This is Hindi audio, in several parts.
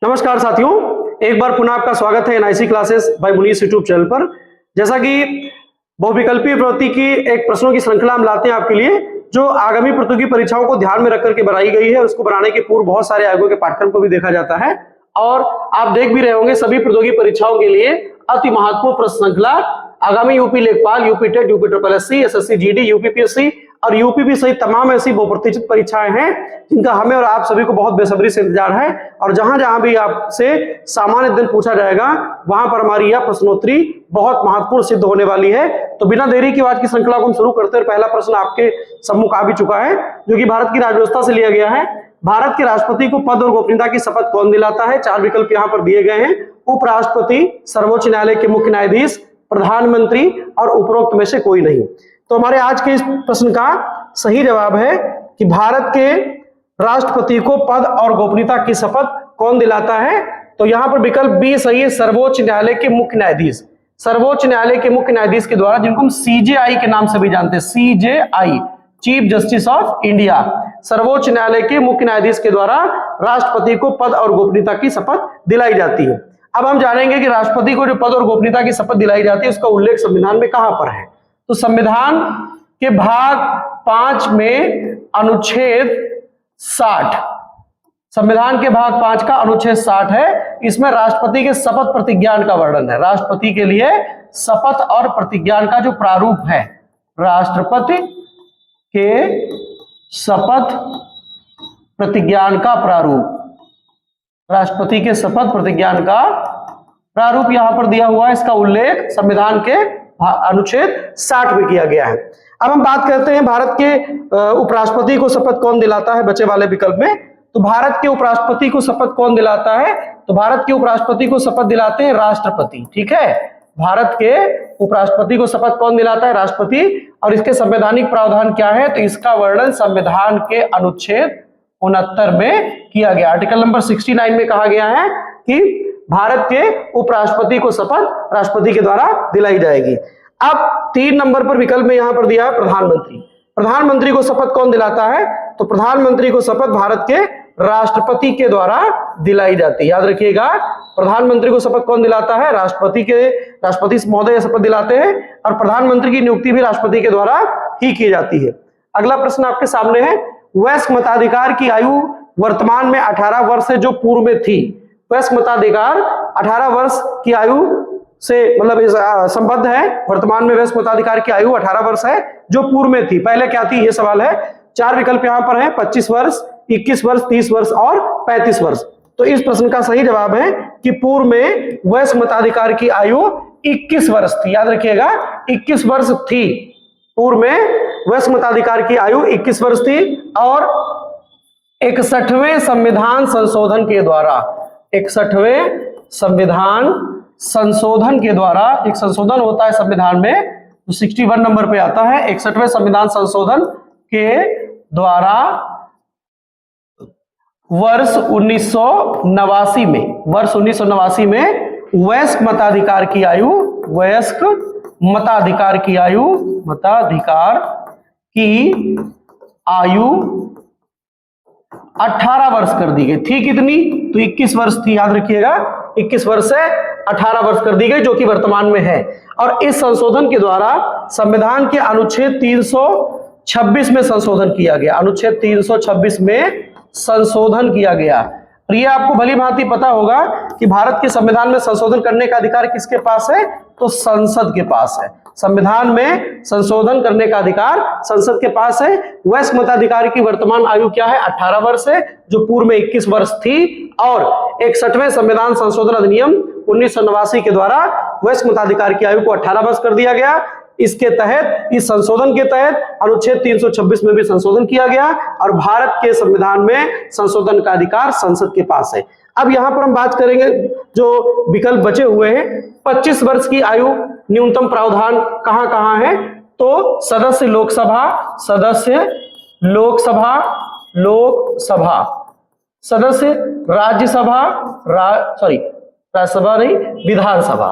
नमस्कार साथियों, एक बार पुनः आपका स्वागत है NIC classes by Munis YouTube channel पर। जैसा कि बहुविकल्पीय प्रवृत्ति की एक प्रश्नों की श्रृंखला हम लाते हैं आपके लिए, जो आगामी प्रतियोगी परीक्षाओं को ध्यान में रख करके बनाई गई है। उसको बनाने के पूर्व बहुत सारे आयोगों के पाठ्यक्रम को भी देखा जाता है और आप देख भी रहे होंगे सभी प्रतियोगी परीक्षाओं के लिए अति महत्वपूर्ण प्रश्न श्रृंखला आगामी यूपी लेखपाल, UP TET, UP triple SC, SSC GD, UPPSC और यूपीपी सहित तमाम ऐसी बहुप्रतीक्षित परीक्षाएं हैं जिनका हमें और आप सभी को बहुत बेसब्री से इंतजार है। और जहां जहां भी आपसे सामान्य दिन पूछा जाएगा वहां पर हमारी यह प्रश्नोत्तरी बहुत महत्वपूर्ण सिद्ध होने वाली है। तो बिना देरी की आज की श्रृंखला को हम शुरू करते हैं। पहला प्रश्न आपके सम्मुख आ भी चुका है, जो कि भारत की राज्यव्यवस्था से लिया गया है। भारत के राष्ट्रपति को पद और गोपनीयता की शपथ कौन दिलाता है? चार विकल्प यहाँ पर दिए गए हैं। उपराष्ट्रपति, सर्वोच्च न्यायालय के मुख्य न्यायाधीश, प्रधानमंत्री और उपरोक्त में से कोई नहीं। तो हमारे आज के इस प्रश्न का सही जवाब है कि भारत के राष्ट्रपति को पद और गोपनीयता की शपथ कौन दिलाता है? तो यहां पर विकल्प बी सही है, सर्वोच्च न्यायालय के मुख्य न्यायाधीश। सर्वोच्च न्यायालय के मुख्य न्यायाधीश के द्वारा, जिनको हम सीजेआई के नाम से भी जानते हैं, CJI, chief justice of India, सर्वोच्च न्यायालय के मुख्य न्यायाधीश के द्वारा राष्ट्रपति को पद और गोपनीयता की शपथ दिलाई जाती है। अब हम जानेंगे कि राष्ट्रपति को जो पद और गोपनीयता की शपथ दिलाई जाती है उसका उल्लेख संविधान में कहां पर है। तो संविधान के भाग 5 में अनुच्छेद 60, संविधान के भाग 5 का अनुच्छेद 60 है। इसमें राष्ट्रपति के शपथ प्रतिज्ञान का वर्णन है। राष्ट्रपति के लिए शपथ और प्रतिज्ञान का जो प्रारूप है, राष्ट्रपति के शपथ प्रतिज्ञान का प्रारूप, राष्ट्रपति के शपथ प्रतिज्ञान का प्रारूप यहां पर दिया हुआ है। इसका उल्लेख संविधान के अनुच्छेद 60 में किया गया है। अब हम बात करते हैं भारत के उपराष्ट्रपति को शपथ कौन दिलाता है बचे वाले विकल्प में। तो भारत के उपराष्ट्रपति को शपथ कौन दिलाता है? तो भारत के उपराष्ट्रपति को शपथ दिलाते हैं राष्ट्रपति। ठीक है, भारत के उपराष्ट्रपति को शपथ कौन दिलाता है? राष्ट्रपति। और इसके संवैधानिक प्रावधान क्या है? तो इसका वर्णन संविधान के अनुच्छेद 69 में किया गया। आर्टिकल नंबर 69 में कहा गया है कि भारत के उपराष्ट्रपति को शपथ राष्ट्रपति के द्वारा दिलाई जाएगी। अब 3 नंबर पर विकल्प में यहां पर दिया है प्रधानमंत्री। प्रधानमंत्री को शपथ कौन दिलाता है? तो प्रधानमंत्री को शपथ भारत के राष्ट्रपति के द्वारा दिलाई जाती है। याद रखिएगा, प्रधानमंत्री को शपथ कौन दिलाता है? राष्ट्रपति महोदय शपथ दिलाते हैं और प्रधानमंत्री की नियुक्ति भी राष्ट्रपति के द्वारा ही की जाती है। अगला प्रश्न आपके सामने है, वयस्क मताधिकार की आयु वर्तमान में 18 वर्ष से जो पूर्व में थी। वयस्क मताधिकार 18 वर्ष की आयु से मतलब संबद्ध है। वर्तमान में वयस्क मताधिकार की आयु 18 वर्ष है, जो पूर्व में थी। पहले क्या थी, ये सवाल है। 4 विकल्प यहां पर है, 25 वर्ष, 21 वर्ष, 30 वर्ष और 35 वर्ष। तो इस प्रश्न का सही जवाब है कि पूर्व में वयस्क मताधिकार की आयु 21 वर्ष थी। याद रखिएगा, 21 वर्ष थी। पूर्व में वयस्क मताधिकार की आयु 21 वर्ष थी। और 61वें संविधान संशोधन के द्वारा, 61वें संविधान संशोधन के द्वारा, एक संशोधन होता है संविधान में जो 61 नंबर पे आता है, 61वें संविधान संशोधन के द्वारा वर्ष 1989 में, वर्ष 1989 में वयस्क मताधिकार की आयु, वयस्क मताधिकार की आयु, मताधिकार की आयु 18 वर्ष कर दी गई थी। कितनी? तो 21 वर्ष थी। याद रखिएगा, 21 वर्ष से 18 वर्ष कर दी गई, जो कि वर्तमान में है। और इस संशोधन के द्वारा संविधान के अनुच्छेद 326 में संशोधन किया गया। अनुच्छेद 326 में संशोधन किया गया। और ये आपको भली भांति पता होगा कि भारत के संविधान में संशोधन करने का अधिकार किसके पास है? तो संसद के पास है। संविधान में संशोधन करने का अधिकार संसद के पास है। वयस्क मताधिकार की वर्तमान आयु क्या है? 18 वर्ष है, जो पूर्व में 21 वर्ष थी। और 61वें संविधान संशोधन अधिनियम 1989 के द्वारा वयस्क मताधिकार की आयु को 18 वर्ष कर दिया गया। इसके तहत, इस संशोधन के तहत अनुच्छेद 326 में भी संशोधन किया गया और भारत के संविधान में संशोधन का अधिकार संसद के पास है। अब यहां पर हम बात करेंगे जो विकल्प बचे हुए हैं। 25 वर्ष की आयु न्यूनतम प्रावधान कहां कहां है? तो सदस्य लोकसभा, सदस्य लोकसभा, लोकसभा, सदस्य राज्यसभा, राज्यसभा नहीं, विधानसभा,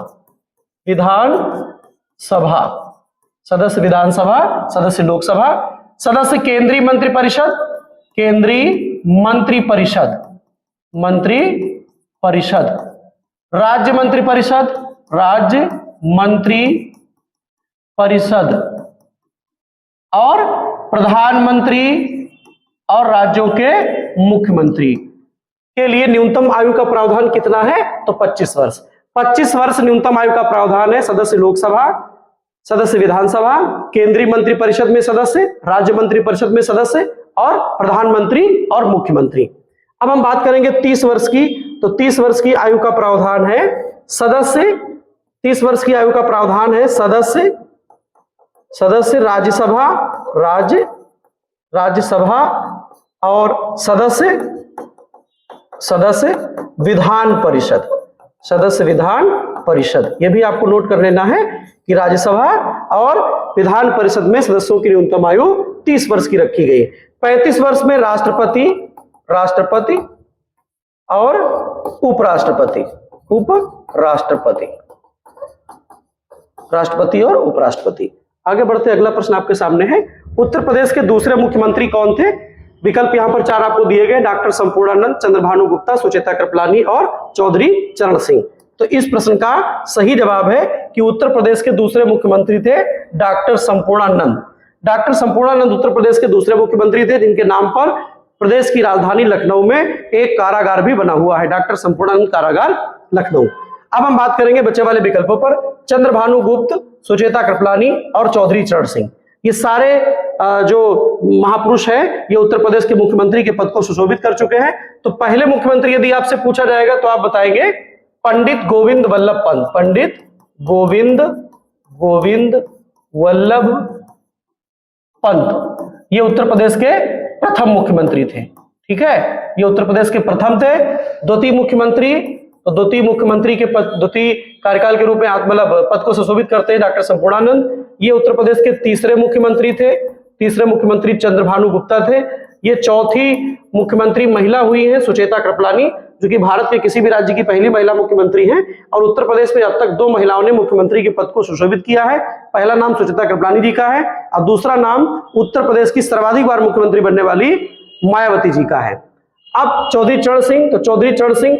विधानसभा, सदस्य विधानसभा, सदस्य लोकसभा, सदस्य केंद्रीय मंत्रिपरिषद, केंद्रीय मंत्रिपरिषद, मंत्री परिषद, राज्य मंत्री परिषद, राज्य मंत्री परिषद, और प्रधानमंत्री और राज्यों के मुख्यमंत्री के लिए न्यूनतम आयु का प्रावधान कितना है? तो 25 वर्ष। 25 वर्ष न्यूनतम आयु का प्रावधान है। सदस्य लोकसभा, सदस्य विधानसभा, केंद्रीय मंत्री परिषद में सदस्य, राज्य मंत्री परिषद में सदस्य, और प्रधानमंत्री और मुख्यमंत्री। अब हम बात करेंगे 30 वर्ष की। तो 30 वर्ष की आयु का प्रावधान है सदस्य, 30 वर्ष की आयु का प्रावधान है सदस्य राज्यसभा, राज्यसभा, और सदस्य विधान परिषद, सदस्य विधान परिषद। यह भी आपको नोट कर लेना है कि राज्यसभा और विधान परिषद में सदस्यों की न्यूनतम आयु 30 वर्ष की रखी गई। 35 वर्ष में राष्ट्रपति और उपराष्ट्रपति, राष्ट्रपति और उपराष्ट्रपति। आगे बढ़ते अगला प्रश्न आपके सामने है, उत्तर प्रदेश के दूसरे मुख्यमंत्री कौन थे? विकल्प यहां पर 4 आपको दिए गए, डॉक्टर संपूर्णानंद, चंद्रभानु गुप्ता, सुचेता कृपलानी और चौधरी चरण सिंह। तो इस प्रश्न का सही जवाब है कि उत्तर प्रदेश के दूसरे मुख्यमंत्री थे डॉक्टर संपूर्णानंद। डॉक्टर संपूर्णानंद उत्तर प्रदेश के दूसरे मुख्यमंत्री थे, जिनके नाम पर प्रदेश की राजधानी लखनऊ में एक कारागार भी बना हुआ है, डॉक्टर संपूर्णानंद कारागार लखनऊ। अब हम बात करेंगे बचे वाले विकल्पों पर। चंद्रभानु गुप्त, सुचेता कृपलानी और चौधरी चरण सिंह, ये सारे जो महापुरुष हैं, ये उत्तर प्रदेश के मुख्यमंत्री के पद को सुशोभित कर चुके हैं। तो पहले मुख्यमंत्री यदि आपसे पूछा जाएगा तो आप बताएंगे पंडित गोविंद वल्लभ पंत। पंडित गोविंद वल्लभ पंत, ये उत्तर प्रदेश के प्रथम मुख्यमंत्री थे। ठीक है, ये उत्तर प्रदेश के प्रथम थे। द्वितीय मुख्यमंत्री, तो द्वितीय मुख्यमंत्री के पद, द्वितीय कार्यकाल के रूप में मतलब पद को सुशोभित करते हैं डॉक्टर संपूर्णानंद। ये उत्तर प्रदेश के तीसरे मुख्यमंत्री थे। तीसरे मुख्यमंत्री चंद्रभानु गुप्ता थे। ये चौथी मुख्यमंत्री महिला हुई है सुचेता कृपलानी, जो कि भारत के किसी भी राज्य की पहली महिला मुख्यमंत्री हैं। और उत्तर प्रदेश में अब तक 2 महिलाओं ने मुख्यमंत्री के पद को सुशोभित किया है। पहला नाम सुचेता कृपलानी जी का है और दूसरा नाम उत्तर प्रदेश की सर्वाधिक बार मुख्यमंत्री बनने वाली मायावती जी का है। अब चौधरी चरण सिंह, तो चौधरी चरण सिंह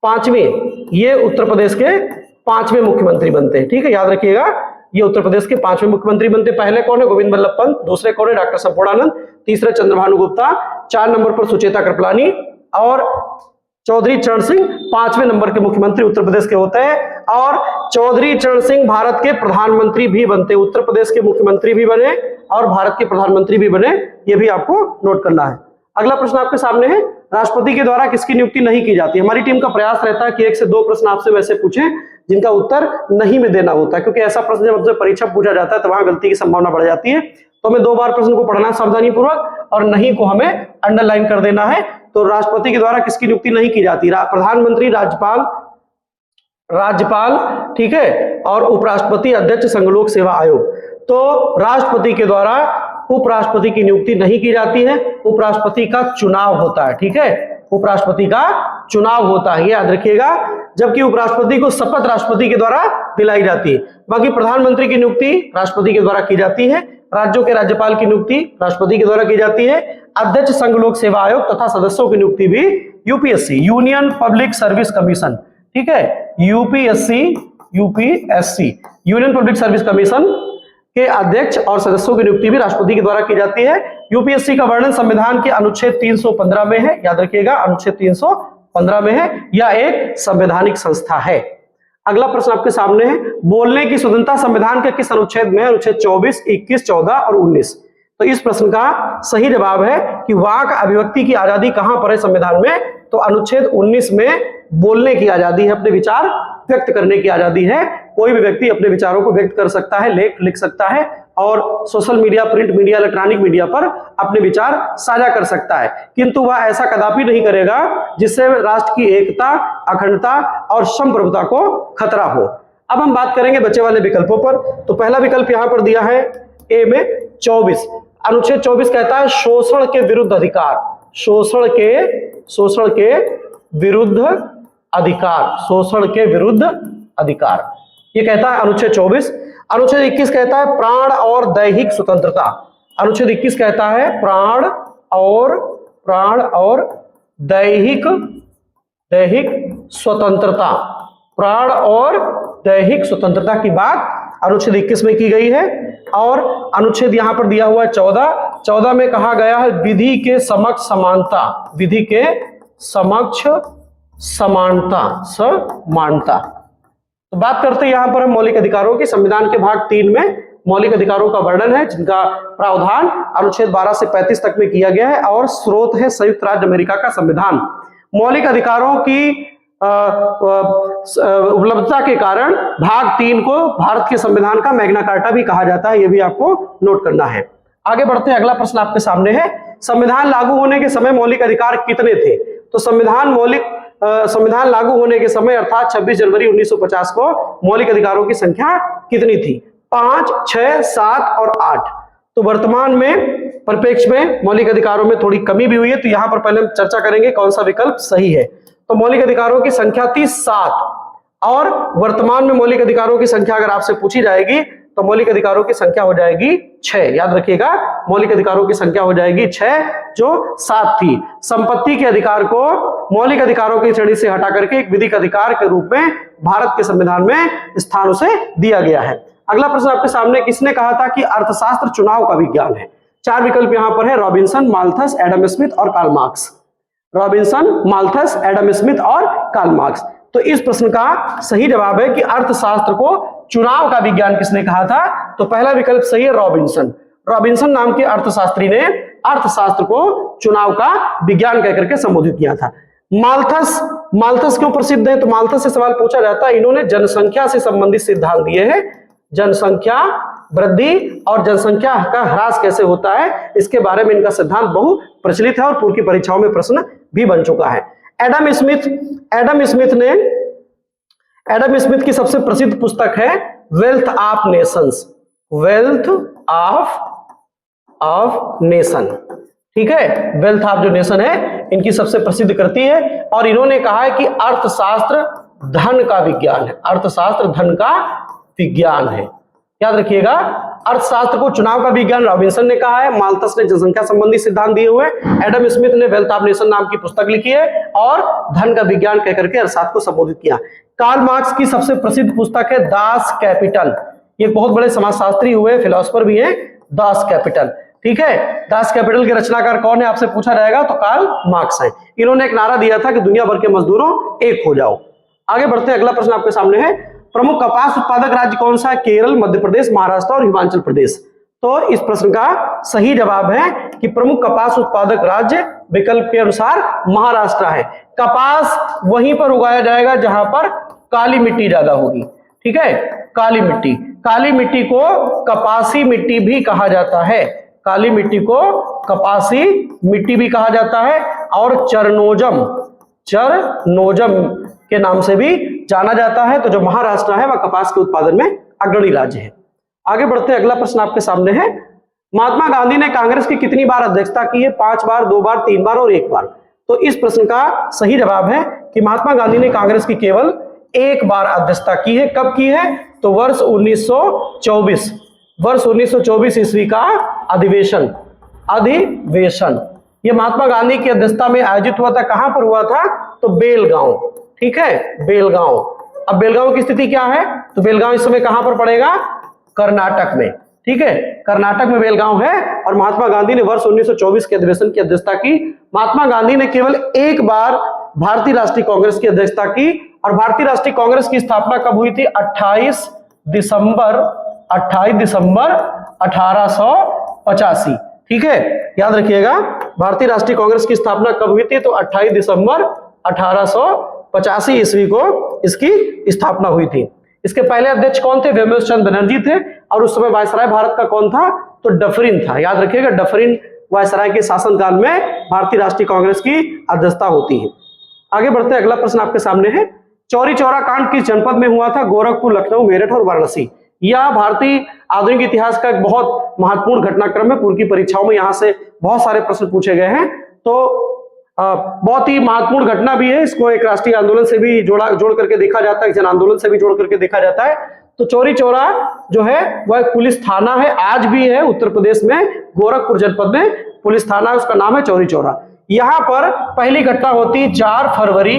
5वें, ये उत्तर प्रदेश के 5वें मुख्यमंत्री बनते हैं। ठीक है, याद रखिएगा, ये उत्तर प्रदेश के 5वें मुख्यमंत्री बनते। पहले कौन है? गोविंद वल्लभ पंत। दूसरे कौन है? डॉक्टर संपूर्णानंद। तीसरे चंद्रभानु गुप्ता। 4 नंबर पर सुचेता कृपलानी और चौधरी चरण सिंह 5वें नंबर के मुख्यमंत्री उत्तर प्रदेश के होते हैं। और चौधरी चरण सिंह भारत के प्रधानमंत्री भी बनते, उत्तर प्रदेश के मुख्यमंत्री भी बने और भारत के प्रधानमंत्री भी बने। ये भी आपको नोट करना है। अगला प्रश्न आपके सामने है, राष्ट्रपति के द्वारा किसकी नियुक्ति नहीं की जाती? हमारी टीम का प्रयास रहता है कि 1 से 2 प्रश्न आपसे वैसे पूछें जिनका उत्तर नहीं में देना होता है, क्योंकि ऐसा प्रश्न जब हमसे परीक्षा पूछा जाता है तो वहां गलती की संभावना बढ़ जाती है। तो हमें 2 बार प्रश्न को पढ़ना सावधानी पूर्वक और नहीं को हमें अंडरलाइन कर देना है। तो राष्ट्रपति के द्वारा किसकी नियुक्ति नहीं की जाती? प्रधानमंत्री, राज्यपाल, ठीक है, और उपराष्ट्रपति, अध्यक्ष संघलोक सेवा आयोग। तो राष्ट्रपति के द्वारा उपराष्ट्रपति की नियुक्ति नहीं की जाती है, उपराष्ट्रपति का चुनाव होता है। ठीक है, उपराष्ट्रपति का चुनाव होता है, ये याद रखिएगा। जबकि उपराष्ट्रपति को शपथ राष्ट्रपति के द्वारा दिलाई जाती है। बाकी प्रधानमंत्री की नियुक्ति राष्ट्रपति के द्वारा की जाती है, राज्यों के राज्यपाल की नियुक्ति राष्ट्रपति के द्वारा की जाती है, अध्यक्ष संघ लोक सेवा आयोग तथा सदस्यों की नियुक्ति भी UPSC, union public service commission, ठीक है, UPSC, union public service commission के अध्यक्ष और सदस्यों की नियुक्ति भी राष्ट्रपति के द्वारा की जाती है। यूपीएससी का वर्णन संविधान के अनुच्छेद 315 में है, याद रखिएगा, अनुच्छेद 315 में है। यह एक संवैधानिक संस्था है। अगला प्रश्न आपके सामने है, बोलने की स्वतंत्रता संविधान के किस अनुच्छेद में है? अनुच्छेद 24, 21, 14 और 19। तो इस प्रश्न का सही जवाब है कि वाक अभिव्यक्ति की आजादी कहां पर है संविधान में? तो अनुच्छेद 19 में बोलने की आजादी है, अपने विचार व्यक्त करने की आजादी है। कोई भी व्यक्ति अपने विचारों को व्यक्त कर सकता है, लेख लिख सकता है और social media, print media, electronic media पर अपने विचार साझा कर सकता है, किंतु वह ऐसा कदापि नहीं करेगा जिससे राष्ट्र की एकता, अखंडता और संप्रभुता को खतरा हो। अब हम बात करेंगे बचे वाले विकल्पों पर। तो पहला विकल्प यहां पर दिया है ए में 24, अनुच्छेद 24 कहता है शोषण के विरुद्ध अधिकार, शोषण के विरुद्ध अधिकार, शोषण के विरुद्ध अधिकार, ये कहता है अनुच्छेद 24। अनुच्छेद 21 कहता है प्राण और दैहिक स्वतंत्रता, अनुच्छेद 21 कहता है प्राण और दैहिक दैहिक स्वतंत्रता, प्राण और दैहिक स्वतंत्रता की बात अनुच्छेद 21 में की गई है। और अनुच्छेद यहां पर दिया हुआ है 14 में कहा गया है विधि के समक्ष समानता, विधि के समक्ष समानता, समानता। तो बात करते हैं यहां पर हम मौलिक अधिकारों की। संविधान के भाग 3 में मौलिक अधिकारों का वर्णन है, जिनका प्रावधान अनुच्छेद 12 से 35 तक में किया गया है और स्रोत है संयुक्त राज्य अमेरिका का संविधान। मौलिक अधिकारों की उपलब्धता के कारण भाग 3 को भारत के संविधान का मैग्ना कार्टा भी कहा जाता है, यह भी आपको नोट करना है। आगे बढ़ते हैं, अगला प्रश्न आपके सामने है, संविधान लागू होने के समय मौलिक अधिकार कितने थे? तो संविधान लागू होने के समय अर्थात 26 जनवरी 1950 को मौलिक अधिकारों की संख्या कितनी थी? 5, 6, 7 और 8। तो वर्तमान में परिप्रेक्ष्य में मौलिक अधिकारों में थोड़ी कमी भी हुई है, तो यहां पर पहले हम चर्चा करेंगे कौन सा विकल्प सही है। तो मौलिक अधिकारों की संख्या थी 7 और वर्तमान में मौलिक अधिकारों की संख्या अगर आपसे पूछी जाएगी तो मौलिक अधिकारों की संख्या हो जाएगी 6। याद रखिएगा, मौलिक अधिकारों की संख्या हो जाएगी 6, जो 7 थी। संपत्ति के अधिकार को मौलिक अधिकारों की श्रेणी से हटा करके एक विधिक अधिकार के रूप में भारत के संविधान में स्थान उसे दिया गया है। अगला प्रश्न आपके सामने, किसने कहा था कि अर्थशास्त्र चुनाव का विज्ञान है? 4 विकल्प यहां पर है, रॉबिन्सन, माल्थस, एडम स्मिथ और Karl Marx. Robinson, Malthus, Adam Smith और कार्ल मार्क्स। तो इस प्रश्न का सही जवाब है कि अर्थशास्त्र को चुनाव का विज्ञान किसने कहा था? तो पहला विकल्प सही है, रॉबिन्सन। रॉबिन्सन नाम के अर्थशास्त्री ने अर्थशास्त्र को चुनाव का विज्ञान कहकर के संबोधित किया था। माल्थस क्यों प्रसिद्ध है? तो माल्थस से सवाल पूछा जाता है, इन्होंने जनसंख्या से संबंधित सिद्धांत दिए हैं, जनसंख्या वृद्धि और जनसंख्या का ह्रास कैसे होता है, इसके बारे में इनका सिद्धांत बहु प्रचलित है और पूर्व की परीक्षाओं में प्रश्न भी बन चुका है। एडम स्मिथ की सबसे प्रसिद्ध पुस्तक है wealth of Nations, wealth of nation. ठीक है, वेल्थ ऑफ जो नेशन है इनकी सबसे प्रसिद्ध कृति है और इन्होंने कहा है कि अर्थशास्त्र धन का विज्ञान है, अर्थशास्त्र धन का विज्ञान है। याद रखिएगा, अर्थशास्त्र को चुनाव का विज्ञान रॉबिन्सन ने कहा है, माल्थस ने जनसंख्या संबंधी सिद्धांत दिए हुए, एडम स्मिथ ने वेल्थ ऑफ नेशन नाम की पुस्तक लिखी है और धन का विज्ञान कहकर के अर्थशास्त्र को संबोधित किया। कार्ल मार्क्स की सबसे प्रसिद्ध पुस्तक है दास कैपिटल। ये बहुत बड़े समाजशास्त्री हुए, फिलोसोफर भी हैं, दास कैपिटल। ठीक है, दास कैपिटल के रचनाकार कौन है आपसे पूछा जाएगा तो कार्ल मार्क्स है। इन्होंने एक नारा दिया था कि दुनिया भर के मजदूरों एक हो जाओ। आगे बढ़ते हैं, अगला प्रश्न आपके सामने है, प्रमुख कपास उत्पादक राज्य कौन सा है? केरल, मध्य प्रदेश, महाराष्ट्र और हिमाचल प्रदेश। तो इस प्रश्न का सही जवाब है कि प्रमुख कपास उत्पादक राज्य विकल्प के अनुसार महाराष्ट्र है। कपास वहीं पर उगाया जाएगा जहां पर काली मिट्टी ज्यादा होगी। ठीक है, काली मिट्टी को कपासी मिट्टी भी कहा जाता है, काली मिट्टी को कपासी मिट्टी भी कहा जाता है और चरनोजम के नाम से भी जाना जाता है। तो जो महाराष्ट्र है वह कपास के उत्पादन में अग्रणी राज्य है। आगे बढ़ते हैं, अगला प्रश्न आपके सामने है, महात्मा गांधी ने कांग्रेस की कितनी बार अध्यक्षता की है? 5 बार, 2 बार, 3 बार और 1 बार। तो इस प्रश्न का सही जवाब है कि महात्मा गांधी ने कांग्रेस की केवल 1 बार अध्यक्षता की है। कब की है? तो वर्ष 1924 ईस्वी का अधिवेशन। ये महात्मा गांधी की अध्यक्षता में आयोजित हुआ था। कहां पर हुआ था? तो बेलगांव। ठीक है, बेलगांव। अब बेलगांव की स्थिति क्या है? तो बेलगांव इस समय कहां पर पड़ेगा? कर्नाटक में। ठीक है, कर्नाटक में बेलगांव है और महात्मा गांधी ने वर्ष 1924 के अधिवेशन की अध्यक्षता की। महात्मा गांधी ने केवल 1 बार भारतीय राष्ट्रीय कांग्रेस की अध्यक्षता की और भारतीय राष्ट्रीय कांग्रेस की स्थापना कब हुई थी? 28 दिसंबर 1885। ठीक है, याद रखिएगा, भारतीय राष्ट्रीय कांग्रेस की स्थापना कब हुई थी? तो 28 दिसंबर 1885 ईस्वी को इसकी स्थापना हुई थी। इसके पहले अध्यक्ष कौन थे? व्योमेश चंद्र बनर्जी थे और उस समय वायसराय भारत का कौन था? तो डफरिन था। याद रखिएगा, डफरिन वायसराय के शासनकाल में भारतीय राष्ट्रीय कांग्रेस की अध्यक्षता होती है। आगे बढ़ते हैं, अगला प्रश्न आपके सामने है, चौरी चौरा कांड किस जनपद में हुआ था? गोरखपुर, लखनऊ, मेरठ और वाराणसी। यह भारतीय आधुनिक इतिहास का एक बहुत महत्वपूर्ण घटनाक्रम है। पूर्व की परीक्षाओं में यहाँ से बहुत सारे प्रश्न पूछे गए हैं, तो बहुत ही महत्वपूर्ण घटना भी है। इसको एक राष्ट्रीय आंदोलन से भी जोड़ करके देखा जाता है, जन आंदोलन से भी जोड़ करके देखा जाता है। तो चौरी चौरा जो है वह एक पुलिस थाना है, आज भी है उत्तर प्रदेश में, गोरखपुर जनपद में पुलिस थाना है, उसका नाम है चौरी चौरा। यहां पर पहली घटना होती 4 फरवरी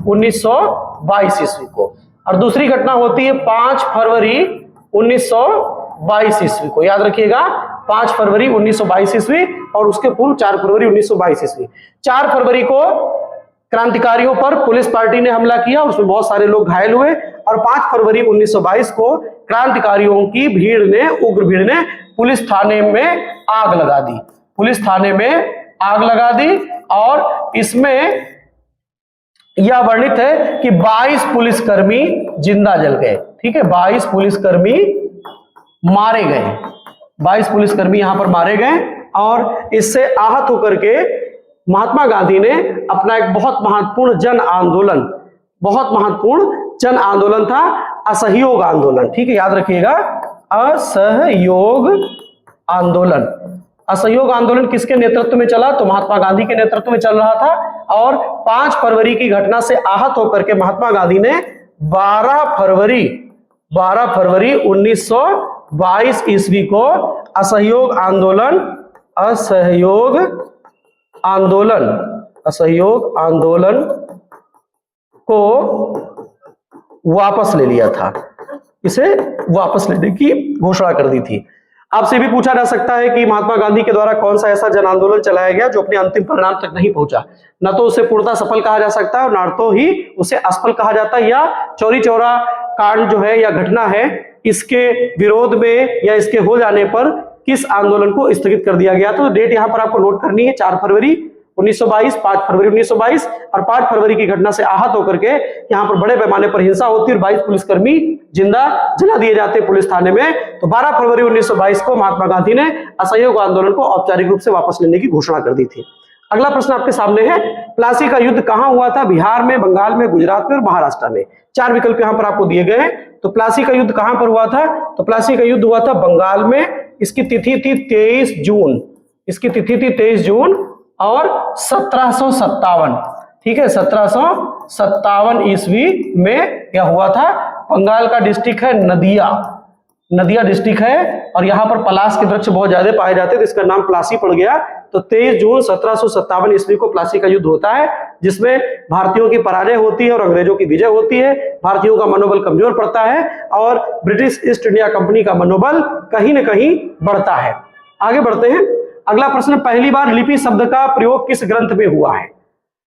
1922 ईस्वी को, और दूसरी घटना होती है 5 फरवरी 1922 ईस्वी को। याद रखिएगा 5 फरवरी 1922 ईस्वी और उसके पूर्व 4 फरवरी 1922 ईस्वी। 4 फरवरी को क्रांतिकारियों पर पुलिस पार्टी ने हमला किया, उसमें बहुत सारे लोग घायल हुए, और 5 फरवरी 1922 को क्रांतिकारियों की भीड़ ने, उग्र भीड़ ने पुलिस थाने में आग लगा दी। पुलिस थाने में आग लगा दी, और इसमें यह वर्णित है कि 22 पुलिसकर्मी जिंदा जल गए। ठीक है, 22 पुलिसकर्मी मारे गए, 22 पुलिसकर्मी यहां पर मारे गए, और इससे आहत होकर के महात्मा गांधी ने अपना एक बहुत महत्वपूर्ण जन आंदोलन था, असहयोग आंदोलन। ठीक है, याद रखिएगा असहयोग आंदोलन। असहयोग आंदोलन किसके नेतृत्व में चला? तो महात्मा गांधी के नेतृत्व में चल रहा था, और 5 फरवरी की घटना से आहत होकर के महात्मा गांधी ने 12 फरवरी 1922 ईस्वी को असहयोग आंदोलन को वापस ले लिया था, इसे वापस लेने की घोषणा कर दी थी। आपसे भी पूछा जा सकता है कि महात्मा गांधी के द्वारा कौन सा ऐसा जन आंदोलन चलाया गया जो अपने अंतिम परिणाम तक नहीं पहुंचा। न तो उसे पूर्णतः सफल कहा जा सकता है, और न तो ही उसे असफल कहा जाता है, या चौरी चौरा कांड जो है या घटना है, इसके विरोध में या इसके हो जाने पर किस आंदोलन को स्थगित कर दिया गया। तो डेट यहां पर आपको नोट करनी है, 4 फरवरी 1922, 5 फरवरी 1922, और 5 फरवरी की घटना से आहत होकर के यहाँ पर बड़े पैमाने पर हिंसा होती है और 22 पुलिसकर्मी जिंदा जला दिए जाते हैं पुलिस थाने में। तो 12 फरवरी 1922 को महात्मा गांधी ने असहयोग आंदोलन को औपचारिक रूप से वापस लेने की घोषणा कर दी थी। अगला प्रश्न आपके सामने है, प्लासी का युद्ध कहां हुआ था? बिहार में, बंगाल में, गुजरात में और महाराष्ट्र में। 4 विकल्प यहां पर आपको दिए गए हैं। तो प्लासी का युद्ध कहां पर हुआ था? तो प्लासी का युद्ध हुआ था बंगाल में। इसकी तिथि थी 23 जून और 1757। ठीक है, 1757 ईस्वी में यह हुआ था। बंगाल का डिस्ट्रिक्ट है नदिया डिस्ट्रिक्ट है, और यहाँ पर पलाश के वृक्ष बहुत ज्यादा पाए जाते हैं, तो इसका नाम प्लासी पड़ गया। तो 23 जून 1757 ईस्वी को प्लासी का युद्ध होता है, जिसमें भारतीयों की पराजय होती है और अंग्रेजों की विजय होती है। भारतीयों का मनोबल कमजोर पड़ता है और ब्रिटिश ईस्ट इंडिया कंपनी का मनोबल कहीं न कहीं बढ़ता है। आगे बढ़ते हैं। अगला प्रश्न, पहली बार लिपि शब्द का प्रयोग किस ग्रंथ में हुआ है?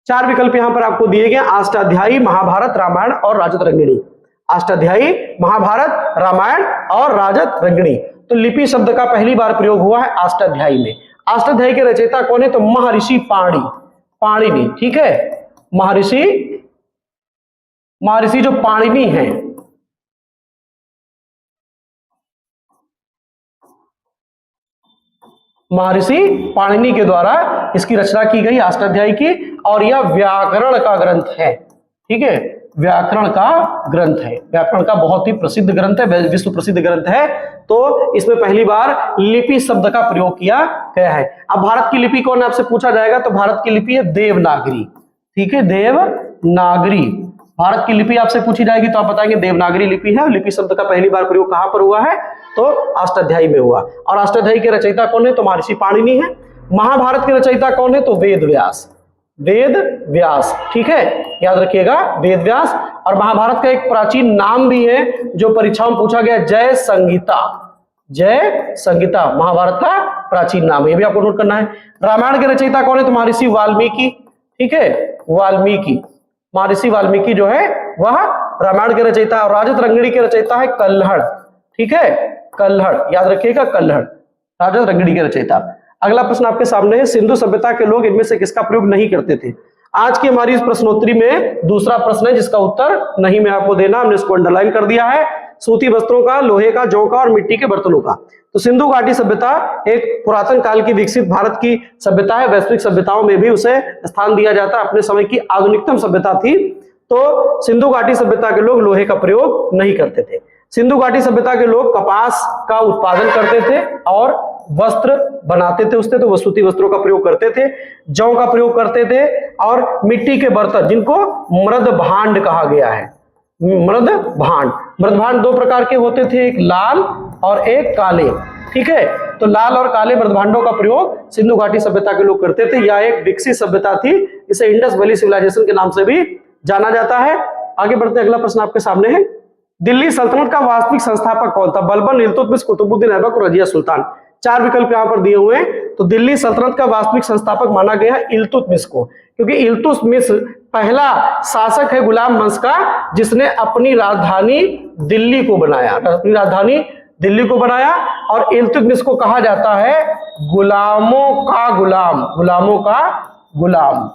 4 विकल्प यहां पर आपको दिए गए, अष्टाध्यायी, महाभारत, रामायण और राजत रंगिणी। अष्टाध्यायी, महाभारत, रामायण और राजत रंगिणी। तो लिपि शब्द का पहली बार प्रयोग हुआ है अष्टाध्यायी में। अष्टाध्यायी के रचयिता कौन है? तो महर्षि पाणिनि। ठीक है, महर्षि जो पाणिनि हैं, महर्षि पाणिनि के द्वारा इसकी रचना की गई अष्टाध्यायी की, और यह व्याकरण का ग्रंथ है। ठीक है, व्याकरण का ग्रंथ है, व्याकरण का बहुत ही प्रसिद्ध ग्रंथ है, विश्व प्रसिद्ध ग्रंथ है। तो इसमें पहली बार लिपि शब्द का प्रयोग किया गया है। अब भारत की लिपि कौन, आपसे पूछा जाएगा, तो भारत की लिपि है देवनागरी। ठीक है, देवनागरी भारत की लिपि आपसे पूछी जाएगी तो आप बताएंगे देवनागरी लिपि है। लिपि शब्द का पहली बार प्रयोग कहां पर हुआ है? तो अष्टाध्यायी में हुआ। और अष्टाध्यायी के रचयिता कौन है? तो महर्षि पाणिनि है। महाभारत के रचयिता कौन है? तो वेद व्यास। ठीक है, याद रखिएगा वेद व्यास। और महाभारत का एक प्राचीन नाम भी है जो परीक्षाओं में पूछा गया, जय संहिता महाभारत का प्राचीन नाम है, ये भी आपको नोट करना है। रामायण के रचयिता कौन है? तो महर्षि वाल्मीकि। ठीक है, महर्षि वाल्मीकि जो है वह रामायण के रचयिता। और राजत रंगिणी के रचयिता है कल्हड़। ठीक है, कल्हड़, याद रखिएगा कल्हड़, राजत रंगिणी के रचयिता। अगला प्रश्न आपके सामने है, सिंधु सभ्यता के लोग इनमें से किसका प्रयोग नहीं करते थे? आज की हमारी इस प्रश्नोत्तरी में दूसरा प्रश्न है जिसका उत्तर नहीं में आपको देना, हमने इसको अंडरलाइन कर दिया है। सूती वस्त्रों का, लोहे का, जौ का और मिट्टी के बर्तनों का। तो सिंधु घाटी सभ्यता एक पुरातन काल की विकसित भारत की सभ्यता है। वैश्विक सभ्यताओं में भी उसे स्थान दिया जाता है, अपने समय की आधुनिकतम सभ्यता थी। तो सिंधु घाटी सभ्यता के लोग लोहे का प्रयोग नहीं करते थे। सिंधु घाटी सभ्यता के लोग कपास का उत्पादन करते थे और वस्त्र बनाते थे उससे, तो वो सूती वस्त्रों का प्रयोग करते थे। जौ का प्रयोग करते थे और मिट्टी के बर्तन जिनको मृद भांड कहा गया है। मृद भांड 2 प्रकार के होते थे, एक लाल और एक काले। ठीक है। तो लाल और काले मृदभांडों का प्रयोग सिंधु घाटी सभ्यता के लोग करते थे। यह एक विकसित सभ्यता थी, इसे इंडस वैली सिविलाइजेशन के नाम से भी जाना जाता है। आगे बढ़ते अगला प्रश्न आपके सामने है, दिल्ली सल्तनत का वास्तविक संस्थापक कौन था? बलबन, इल्तुतमिश, कुतुबुद्दीन ऐबक और रजिया सुल्तान। चार विकल्प यहाँ पर दिए हुए हैं। तो दिल्ली सल्तनत का वास्तविक संस्थापक माना गया है इल्तुतमिश को, क्योंकि इल्तुतमिश पहला शासक है गुलाम वंश का जिसने अपनी राजधानी दिल्ली को बनाया, अपनी राजधानी दिल्ली को बनाया। और इल्तुतमिश को कहा जाता है गुलामों का गुलाम, गुलामों का गुलाम,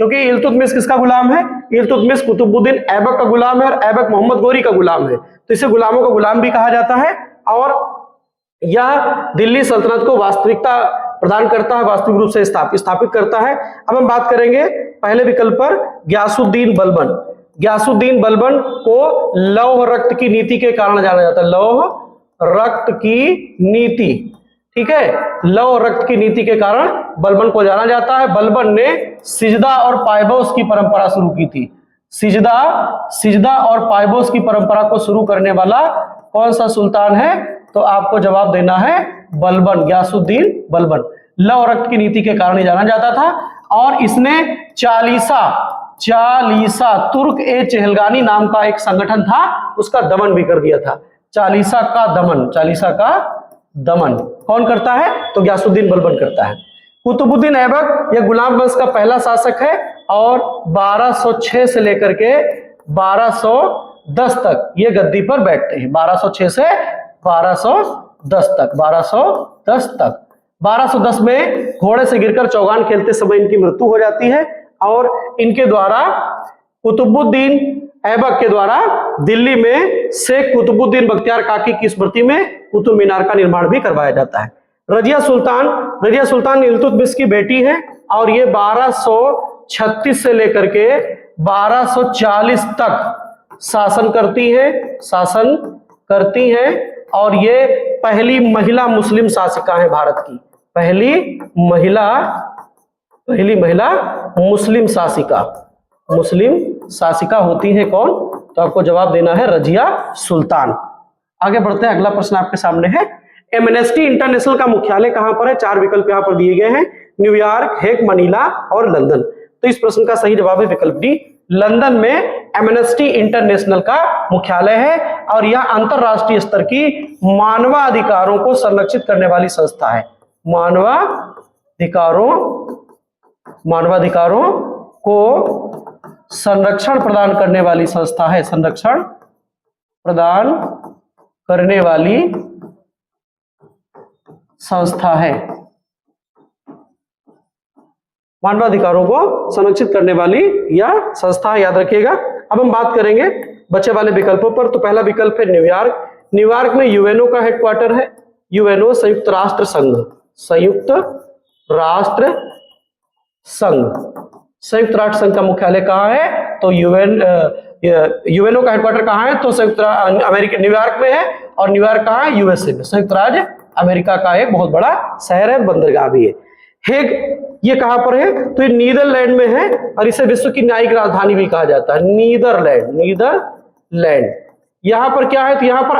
क्योंकि इल्तुतमिश किसका गुलाम है? इल्तुतमिश कुतुबुद्दीन ऐबक का गुलाम है और ऐबक मोहम्मद गोरी का गुलाम है, तो इसे गुलामों का गुलाम भी कहा जाता है। और यह दिल्ली सल्तनत को वास्तविकता प्रदान करता है, वास्तविक रूप से स्थापित करता है। अब हम बात करेंगे पहले विकल्प पर, गयासुद्दीन बलबन। गयासुद्दीन बलबन को लौह रक्त की नीति के कारण जाना जाता है, लौह रक्त की नीति, ठीक है, लौह रक्त की नीति के कारण बलबन को जाना जाता है। बलबन ने सिजदा और पायबोस की परंपरा शुरू की थी। सिजदा और पायबोस की परंपरा को शुरू करने वाला कौन सा सुल्तान है? तो आपको जवाब देना है बलबन, गयासुद्दीन बलबन। लौह रक्त की नीति के कारण ही जाना जाता था। और इसने चालीसा तुर्क ए चहलगानी नाम का एक संगठन था, उसका दमन भी कर दिया था। चालीसा का दमन कौन करता है? तो गयासुद्दीन बलबन करता है। कुतुबुद्दीन ऐबक यह गुलाम वंश का पहला शासक है और 1206 से लेकर के 1210 तक ये गद्दी पर बैठते हैं। 1206 से 1210 तक, 1210 तक। 1210 में घोड़े से गिरकर चौगान खेलते समय इनकी मृत्यु हो जाती है और इनके द्वारा कुतुबुद्दीन ऐबक के द्वारा दिल्ली में शेख कुतुबुद्दीन बख्तियार काकी की स्मृति में कुतुब मीनार का निर्माण भी करवाया जाता है। रजिया सुल्तान इल्तुतमिश की बेटी है और ये 1236 से लेकर के 1240 तक शासन करती है और ये पहली महिला मुस्लिम शासिका है भारत की, पहली महिला मुस्लिम शासिका होती है कौन? तो आपको जवाब देना है रजिया सुल्तान। आगे बढ़ते हैं, अगला प्रश्न आपके सामने है, एमनेस्टी इंटरनेशनल का मुख्यालय कहां पर है? चार विकल्प यहां पर दिए गए हैं, न्यूयॉर्क, हेग, मनीला और लंदन। तो इस प्रश्न का सही जवाब है विकल्प डी, लंदन में एमनेस्टी इंटरनेशनल का मुख्यालय है और यह अंतरराष्ट्रीय स्तर की मानवाधिकारों को संरक्षित करने वाली संस्था है। मानवाधिकारों को संरक्षण प्रदान करने वाली संस्था है, संरक्षण प्रदान करने वाली संस्था है, मानवाधिकारों को संरक्षित करने वाली यह संस्था, याद रखिएगा। अब हम बात करेंगे बचे वाले विकल्पों पर। तो पहला विकल्प है न्यूयॉर्क। न्यूयॉर्क में यूएनओ का हेडक्वार्टर है, यूएनओ संयुक्त राष्ट्र संघ का मुख्यालय कहाँ है? तो यूएनओ का हेडक्वार्टर कहाँ है? तो अमेरिका न्यूयॉर्क में है और न्यूयॉर्क कहाँ है? यूएसए में, संयुक्त राज्य अमेरिका का एक बहुत बड़ा शहर है, बंदरगाह भी है। हेग ये कहां पर है? तो ये नीदरलैंड में है और इसे विश्व की न्यायिक राजधानी भी कहा जाता है, नीदरलैंड। यहां पर क्या है? तो यहां पर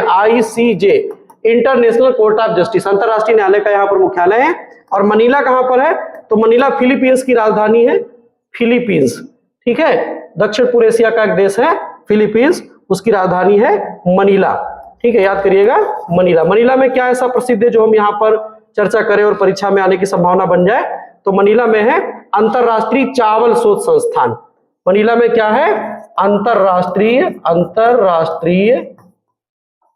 ICJ international court of justice, अंतरराष्ट्रीय न्यायालय का यहां पर मुख्यालय है। और मनीला कहां पर है? तो मनीला फिलीपींस की राजधानी है, फिलीपींस, ठीक है, दक्षिण पूर्व एशिया का एक देश है फिलीपींस, उसकी राजधानी है मनीला, ठीक है, याद करिएगा मनीला। मनीला में क्या ऐसा प्रसिद्ध है जो हम यहाँ पर चर्चा करें और परीक्षा में आने की संभावना बन जाए? तो मनीला में है अंतरराष्ट्रीय चावल शोध संस्थान। मनीला में क्या है? अंतरराष्ट्रीय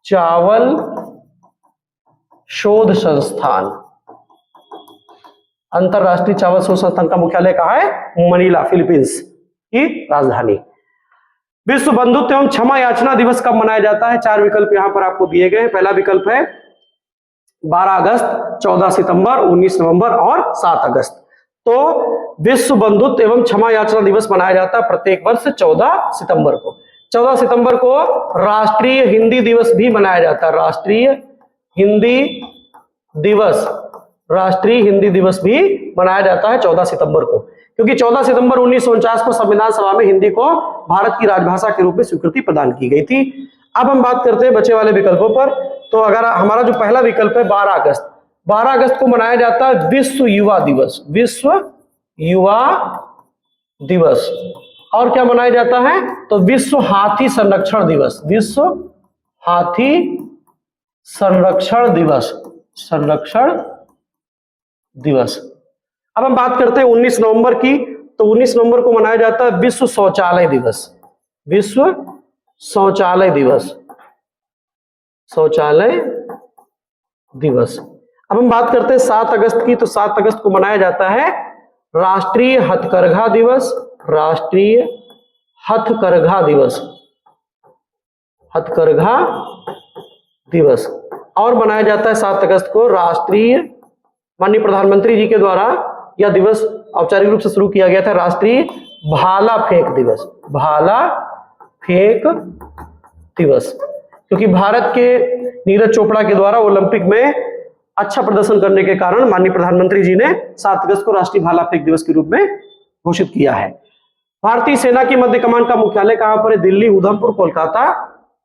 चावल शोध संस्थान। अंतरराष्ट्रीय चावल शोध संस्थान का मुख्यालय कहाँ है? मनीला, फिलीपींस की राजधानी। विश्व बंधुत्व एवं क्षमा याचना दिवस कब मनाया जाता है? चार विकल्प यहां पर आपको दिए गए हैं। पहला विकल्प है 12 अगस्त, 14 सितंबर, 19 नवंबर और 7 अगस्त। तो विश्व बंधुत्व एवं क्षमा याचना दिवस मनाया जाता है प्रत्येक वर्ष 14 सितंबर को। 14 सितंबर को राष्ट्रीय हिंदी दिवस भी मनाया जाता है, राष्ट्रीय हिंदी दिवस भी मनाया जाता है 14 सितंबर को, क्योंकि 14 सितंबर 1949 को संविधान सभा में हिंदी को भारत की राजभाषा के रूप में स्वीकृति प्रदान की गई थी। अब हम बात करते हैं बचे वाले विकल्पों पर। तो अगर हमारा जो पहला विकल्प है 12 अगस्त, 12 अगस्त को मनाया जाता है विश्व युवा दिवस, विश्व युवा दिवस। और क्या मनाया जाता है, तो विश्व हाथी संरक्षण दिवस, विश्व हाथी संरक्षण दिवस, संरक्षण दिवस। अब हम बात करते हैं 19 नवंबर की, तो 19 नवंबर को मनाया जाता है विश्व शौचालय दिवस, विश्व शौचालय दिवस, शौचालय दिवस। अब हम बात करते हैं 7 अगस्त की, तो 7 अगस्त को मनाया जाता है राष्ट्रीय हथकरघा दिवस, राष्ट्रीय हथकरघा दिवस, हथकरघा दिवस। और मनाया जाता है 7 अगस्त को राष्ट्रीय, माननीय प्रधानमंत्री जी के द्वारा यह दिवस औपचारिक रूप से शुरू किया गया था, राष्ट्रीय भाला फेंक दिवस, भाला फेंक दिवस। क्योंकि भारत के नीरज चोपड़ा के द्वारा ओलंपिक में अच्छा प्रदर्शन करने के कारण माननीय प्रधानमंत्री जी ने 7 अगस्त को राष्ट्रीय भाला फेंक दिवस के रूप में घोषित किया है। भारतीय सेना की मध्य कमान का मुख्यालय कहां पर है, दिल्ली, उधमपुर, कोलकाता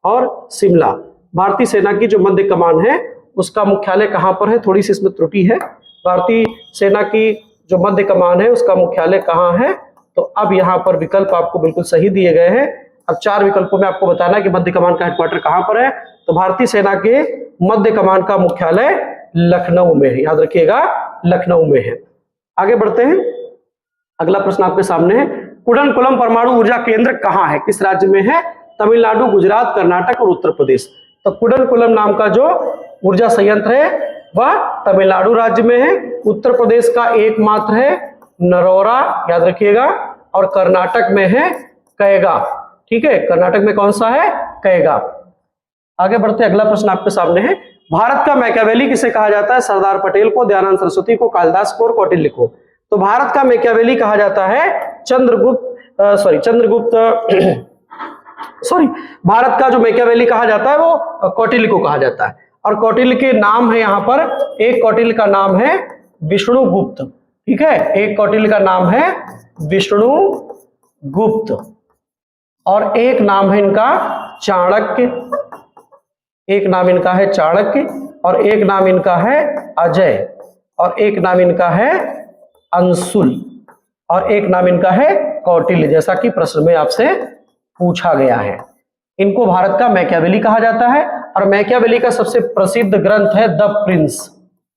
और शिमला। भारतीय सेना की जो मध्य कमान है उसका मुख्यालय कहां पर है, थोड़ी सी इसमें त्रुटि है। भारतीय सेना की जो मध्य कमान है उसका मुख्यालय कहां है, तो अब यहां पर विकल्प आपको बिल्कुल सही दिए गए हैं। अब 4 विकल्पों में आपको बताना है कि मध्य कमान का हेडक्वार्टर कहां पर है, तो भारतीय सेना के मध्य कमान का मुख्यालय लखनऊ में है, याद रखिएगा लखनऊ में है। आगे बढ़ते हैं, अगला प्रश्न आपके सामने है, कुडनकुलम परमाणु ऊर्जा केंद्र कहां है, किस राज्य में है, तमिलनाडु, गुजरात, कर्नाटक और उत्तर प्रदेश। तो कुडनकुलम नाम का जो ऊर्जा संयंत्र है वह तमिलनाडु राज्य में है, उत्तर प्रदेश का एकमात्र है नरोरा, याद रखिएगा, और कर्नाटक में है कैगा। ठीक है, कर्नाटक में कौन सा है, कैगा। आगे बढ़ते, अगला प्रश्न आपके सामने है, भारत का मैकियावेली किसे कहा जाता है, सरदार पटेल को, दयानंद सरस्वती को, कालिदास को और कौटिल्य को। तो भारत का मैकियावेली कहा जाता है भारत का जो मैकियावेली कहा जाता है वो कौटिल्य को कहा जाता है। और कौटिल्य के नाम है यहाँ पर, एक कौटिल्य का नाम है विष्णुगुप्त। ठीक है, एक कौटिल्य का नाम है विष्णुगुप्त और एक नाम है इनका चाणक्य, एक नाम इनका है चाणक्य और एक नाम इनका है अजय और एक नाम इनका है अंशुल और एक नाम इनका है कौटिल्य, जैसा कि प्रश्न में आपसे पूछा गया है। इनको भारत का मैकियावेली कहा जाता है और मैकियावेली का सबसे प्रसिद्ध ग्रंथ है द प्रिंस।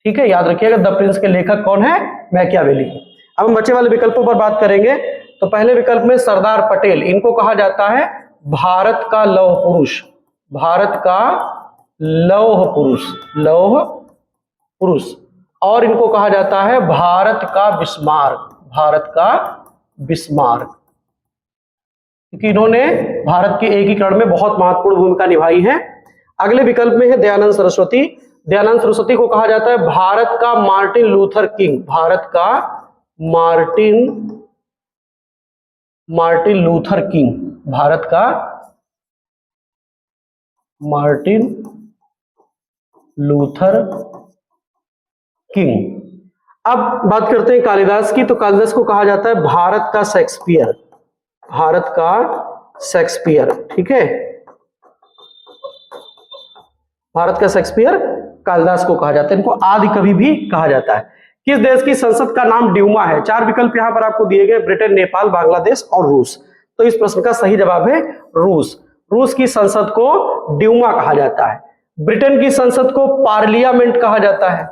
ठीक है, याद रखिएगा द प्रिंस के लेखक कौन है, मैकियावेली। अब हम बचे वाले विकल्पों पर बात करेंगे। तो पहले विकल्प में सरदार पटेल, इनको कहा जाता है भारत का लौह पुरुष, भारत का लौह पुरुष, लौह पुरुष। और इनको कहा जाता है भारत का बिस्मार्क, भारत का बिस्मार्क, क्योंकि इन्होंने भारत के एकीकरण में बहुत महत्वपूर्ण भूमिका निभाई है। अगले विकल्प में है दयानंद सरस्वती, दयानंद सरस्वती को कहा जाता है भारत का मार्टिन लूथर किंग, भारत का मार्टिन लूथर किंग, भारत का मार्टिन लूथर किंग। अब बात करते हैं कालिदास की। तो कालिदास को कहा जाता है भारत का शेक्सपियर, भारत का शेक्सपियर। ठीक है, भारत का शेक्सपियर कालिदास को कहा जाता है। इनको आदि कवि भी कहा जाता है। किस देश की संसद का नाम ड्यूमा है? 4 विकल्प यहां पर आपको दिए गए, ब्रिटेन, नेपाल, बांग्लादेश और रूस। तो इस प्रश्न का सही जवाब है रूस। रूस की संसद को ड्यूमा कहा जाता है। ब्रिटेन की संसद को पार्लियामेंट कहा जाता है,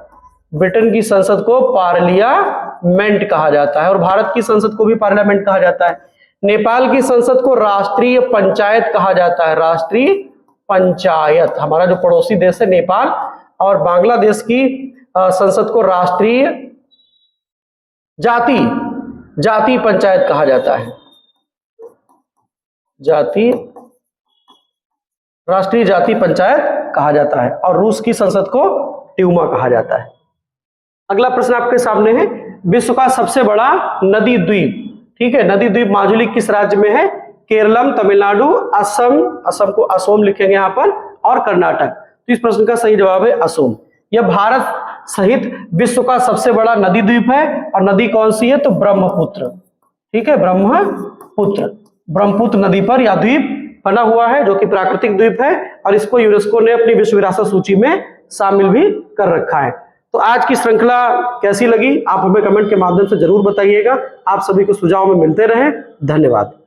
ब्रिटेन की संसद को पार्लियामेंट कहा जाता है और भारत की संसद को भी पार्लियामेंट कहा जाता है। नेपाल की संसद को राष्ट्रीय पंचायत कहा जाता है, राष्ट्रीय पंचायत, हमारा जो पड़ोसी देश है नेपाल। और बांग्लादेश की संसद को राष्ट्रीय जाति पंचायत कहा जाता है, राष्ट्रीय जाति पंचायत कहा जाता है। और रूस की संसद को ड्यूमा कहा जाता है। अगला प्रश्न आपके सामने है, विश्व का सबसे बड़ा नदी द्वीप। ठीक है, नदी द्वीप माजुली किस राज्य में है? केरलम, तमिलनाडु, असम को असोम लिखेंगे यहाँ पर, और कर्नाटक। तो इस प्रश्न का सही जवाब है असोम। यह भारत सहित विश्व का सबसे बड़ा नदी द्वीप है और नदी कौन सी है? तो ब्रह्मपुत्र। ठीक है, ब्रह्मपुत्र नदी पर यह द्वीप बना हुआ है, जो कि प्राकृतिक द्वीप है, और इसको यूनेस्को ने अपनी विश्व विरासत सूची में शामिल भी कर रखा है। तो आज की श्रृंखला कैसी लगी आप हमें कमेंट के माध्यम से जरूर बताइएगा। आप सभी को सुझाव में मिलते रहें। धन्यवाद।